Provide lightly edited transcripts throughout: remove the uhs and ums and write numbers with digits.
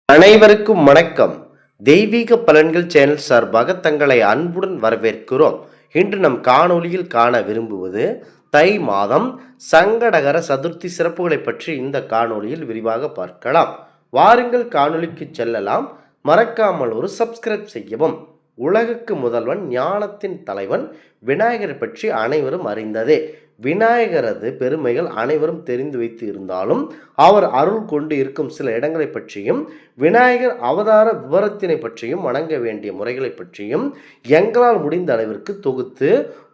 அனைவருக்கும் வணக்கம். தெய்வீக பலன்கள் சேனல் சார்பாக தங்களை அன்புடன் வரவேற்கிறோம். இன்று நம் காணொளியில் காண விரும்புவது தை மாதம் சங்கடகர சதுர்த்தி சிறப்புகளை பற்றி இந்த காணொளியில் விரிவாக பார்க்கலாம். வாருங்கள் காணொளிக்கு செல்லலாம். மறக்காமல் ஒரு சப்ஸ்கிரைப் செய்யவும். உலகுக்கு முதல்வன், ஞானத்தின் தலைவன் விநாயகரை பற்றி அனைவரும் அறிந்ததே. விநாயகரது பெருமைகள் அனைவரும் தெரிந்து வைத்து இருந்தாலும் அவர் அருள் கொண்டு இருக்கும் சில இடங்களை பற்றியும் விநாயகர் அவதார விவரத்தினை பற்றியும் வணங்க வேண்டிய முறைகளை பற்றியும் எங்களால் முடிந்த அளவிற்கு தொகுத்து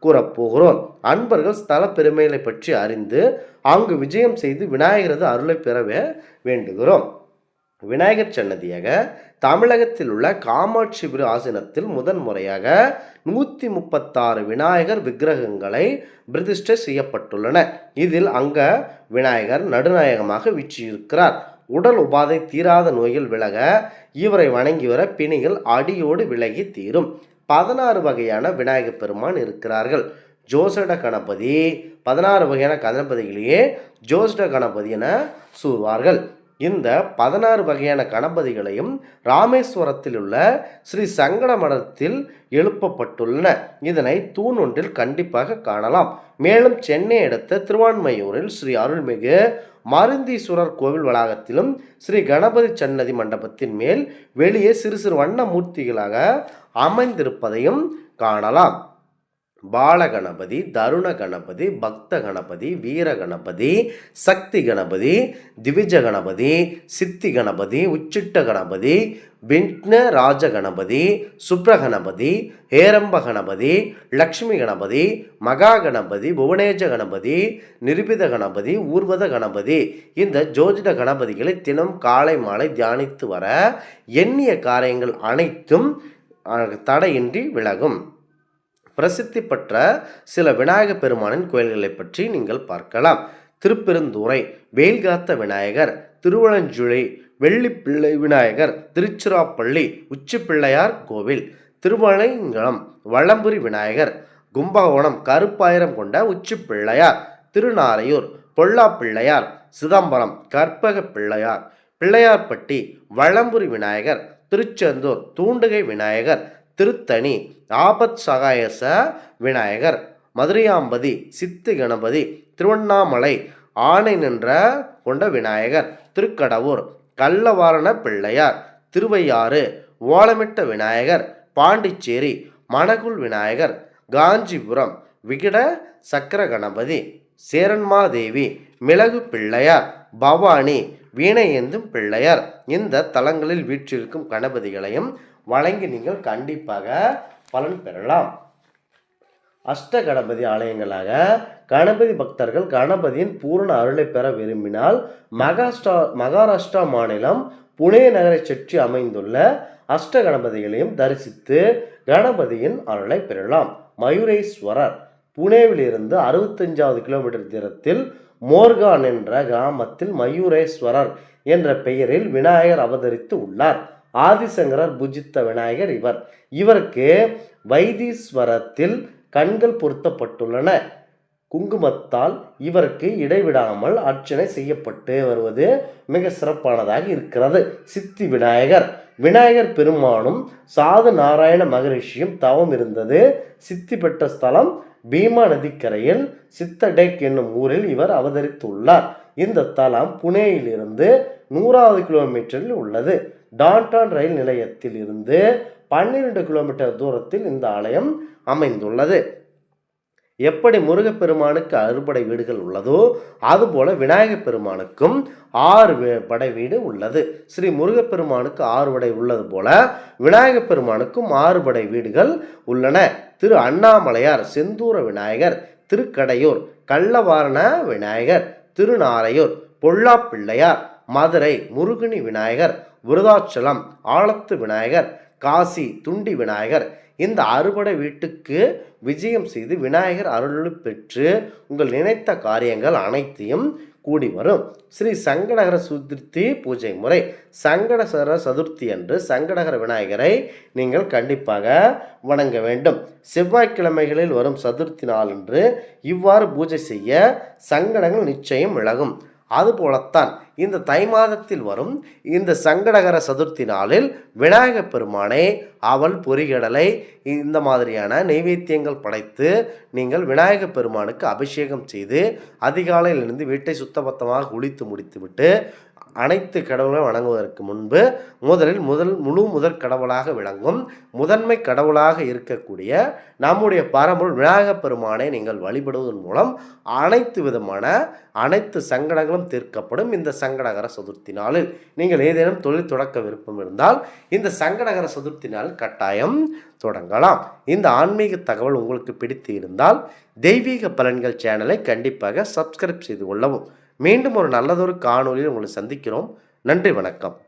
கூறப்போகிறோம். அன்பர்கள் ஸ்தல பெருமைகளை பற்றி அறிந்து அங்கு விஜயம் செய்து விநாயகரது அருளை பெற வேண்டுகிறோம். விநாயகர் சன்னதியாக தமிழகத்தில் உள்ள காமாட்சிபுரி ஆசனத்தில் முதன்முறையாக 136 விநாயகர் விக்கிரகங்களை பிரதிஷ்டை செய்யப்பட்டுள்ளன. இதில் அங்க விநாயகர் நடுநாயகமாக வீற்றிருக்கிறார். உடல் உபாதை தீராத நோய்கள் விலக இவரை வணங்கி வர பிணிகள் அடியோடு விலகி தீரும். 16 வகையான விநாயகர் பெருமான் இருக்கிறார்கள். ஜோசட கணபதி 16 வகையான கணபதிகளையே ஜோசட கணபதி என சொல்வார்கள். இந்த 16 வகையான கணபதிகளையும் ராமேஸ்வரத்தில் உள்ள ஸ்ரீ சங்கட மடத்தில் எழுப்பப்பட்டுள்ளன. இதனை தூண் ஒன்றில் கண்டிப்பாக காணலாம். மேலும் சென்னை அடுத்த திருவான்மையூரில் ஸ்ரீ அருள்மிகு மருந்தீஸ்வரர் கோவில் வளாகத்திலும் ஸ்ரீ கணபதி சன்னதி மண்டபத்தின் மேல் வெளியே சிறு சிறு வண்ண மூர்த்திகளாக அமைந்திருப்பதையும் காணலாம். பாலகணபதி, தருண கணபதி, பக்த கணபதி, வீர கணபதி, சக்தி கணபதி, திவிஜ கணபதி, சித்தி கணபதி, உச்சிட்ட கணபதி, விக்ன ராஜ கணபதி, சுப்ரகணபதி, ஹேரம்ப கணபதி, லக்ஷ்மி கணபதி, மகா கணபதி, புவனேஜ கணபதி, நிருபித கணபதி, ஊர்வத கணபதி, இந்த ஜோதிட கணபதிகளை தினம் காலை மாலை தியானித்து வர எண்ணிய காரியங்கள் அனைத்தும் தடையின்றி விலகும். பிரசித்தி பெற்ற சில விநாயகர் பெருமானின் கோயில்களை பற்றி நீங்கள் பார்க்கலாம். திருப்பெருந்துறை வேல்காத்த விநாயகர், திருவலஞ்சுழி வெள்ளிப்பிள்ளை விநாயகர், திருச்சிராப்பள்ளி உச்சிப்பிள்ளையார் கோவில், திருவளைங்குளம் வளம்புரி விநாயகர், கும்பகோணம் கருப்பாயிரம் கொண்ட உச்சிப்பிள்ளையார், திருநாரையூர் பொல்லாப்பிள்ளையார், சிதம்பரம் கற்பக பிள்ளையார், பிள்ளையார்பட்டி வளம்புரி விநாயகர், திருச்செந்தூர் தூண்டுகை விநாயகர், திருத்தணி ஆபத் சகாயச விநாயகர், மதுரையாம்பதி சித்தி கணபதி, திருவண்ணாமலை ஆணை நின்ற கொண்ட விநாயகர், திருக்கடவூர் கள்ளவாரண பிள்ளையார், திருவையாறு ஓலமிட்ட விநாயகர், பாண்டிச்சேரி மணகுல் விநாயகர், காஞ்சிபுரம் விகட சக்கர கணபதி, சேரன்மாதேவி மிளகு பிள்ளையார், பவானி வீணை ஏந்தும் பிள்ளையார். இந்த தலங்களில் வீற்றிருக்கும் கணபதிகளையும் வழங்கி நீங்கள் கண்டிப்பாக பலன் பெறலாம். அஷ்ட கணபதி ஆலயங்களாக கணபதி பக்தர்கள் கணபதியின் பூரண அருளை பெற விரும்பினால் மகாராஷ்டிரா மாநிலம் புனே நகரை சுற்றி அமைந்துள்ள அஷ்ட கணபதிகளையும் தரிசித்து கணபதியின் அருளை பெறலாம். மயூரேஸ்வரர் புனேவிலிருந்து 65 கிலோமீட்டர் தூரத்தில் மோர்கான் என்ற கிராமத்தில் மயூரேஸ்வரர் என்ற பெயரில் விநாயகர் அவதரித்து உள்ளார். ஆதிசங்கரர் பூஜித்த விநாயகர் இவர். இவருக்கு வைத்தீஸ்வரத்தில் கண்கள் பொருத்தப்பட்டுள்ளன. குங்குமத்தால் இவருக்கு இடைவிடாமல் அர்ச்சனை செய்யப்பட்டு வருவது மிக சிறப்பானதாக இருக்கிறது. சித்தி விநாயகர் விநாயகர் பெருமானும் சாது நாராயண மகரிஷியும் தவம் இருந்தது சித்தி பெற்ற ஸ்தலம் பீமா நதிக்கரையில் சித்தடேக் என்னும் ஊரில் இவர் அவதரித்துள்ளார். இந்த தலம் புனேயிலிருந்து 100 கிலோமீட்டரில் உள்ளது. டான்டான் ரயில் நிலையத்தில் இருந்து 12 கிலோமீட்டர் தூரத்தில் இந்த ஆலயம் அமைந்துள்ளது. எப்படி முருகப்பெருமானுக்கு 6 படை வீடுகள் உள்ளதோ அதுபோல விநாயகர் பெருமானுக்கும் 6 படை வீடு உள்ளது. ஸ்ரீ முருகப்பெருமானுக்கு 6 படை உள்ளது போல விநாயகர் பெருமானுக்கும் 6 படை வீடுகள் உள்ளன. திரு அண்ணாமலையார் செந்தூர விநாயகர், திருக்கடையூர் கள்ளவாரண விநாயகர், திருநாரையூர் பொல்லாப்பிள்ளையார், மதுரை முருகனி விநாயகர், விருதாச்சலம் ஆலத்து விநாயகர், காசி துண்டி விநாயகர். இந்த 6 படை வீட்டுக்கு விஜயம் செய்து விநாயகர் அருள் பெற்று உங்கள் நினைத்த காரியங்கள் அனைத்தையும் கூடி வரும். ஸ்ரீ சங்கடகர சதுர்த்தி பூஜை முறை. சங்கடகர சதுர்த்தி அன்று சங்கடகர விநாயகரை நீங்கள் கண்டிப்பாக வணங்க வேண்டும். செவ்வாய்க்கிழமைகளில் வரும் சதுர்த்தி நாளன்று இவ்வாறு பூஜை செய்ய சங்கடங்கள் நிச்சயம் விலகும். அதுபோலத்தான் இந்த தை மாதத்தில் வரும் இந்த சங்கடகர சதுர்த்தி நாளில் விநாயகப் பெருமானை அவல் பொரிகடலை இந்த மாதிரியான நெய்வேத்தியங்கள் படைத்து நீங்கள் விநாயகப் பெருமானுக்கு அபிஷேகம் செய்து அதிகாலையிலிருந்து வீட்டை சுத்தபத்தமாக குளித்து முடித்துவிட்டு அனைத்து கடவுளையும் வணங்குவதற்கு முன்பு முதற் கடவுளாக விளங்கும் முதன்மை கடவுளாக இருக்கக்கூடிய நம்முடைய பரம்பொருள் விநாயகப் பெருமானை நீங்கள் வழிபடுவதன் மூலம் அனைத்து சங்கடங்களும் தீர்க்கப்படும். இந்த சங்கடகர சதுர்த்தி நாளில் நீங்கள் ஏதேனும் தொழில் தொடக்க விருப்பம் இருந்தால் இந்த சங்கடகர சதுர்த்தி நாள் கட்டாயம் தொடங்கலாம். இந்த ஆன்மீக தகவல் உங்களுக்கு பிடித்து இருந்தால் தெய்வீக பலன்கள் சேனலை கண்டிப்பாக சப்ஸ்கிரைப் செய்து கொள்ளவும். மீண்டும் ஒரு நல்லதொரு காணொலியில் உங்களை சந்திக்கிறோம். நன்றி, வணக்கம்.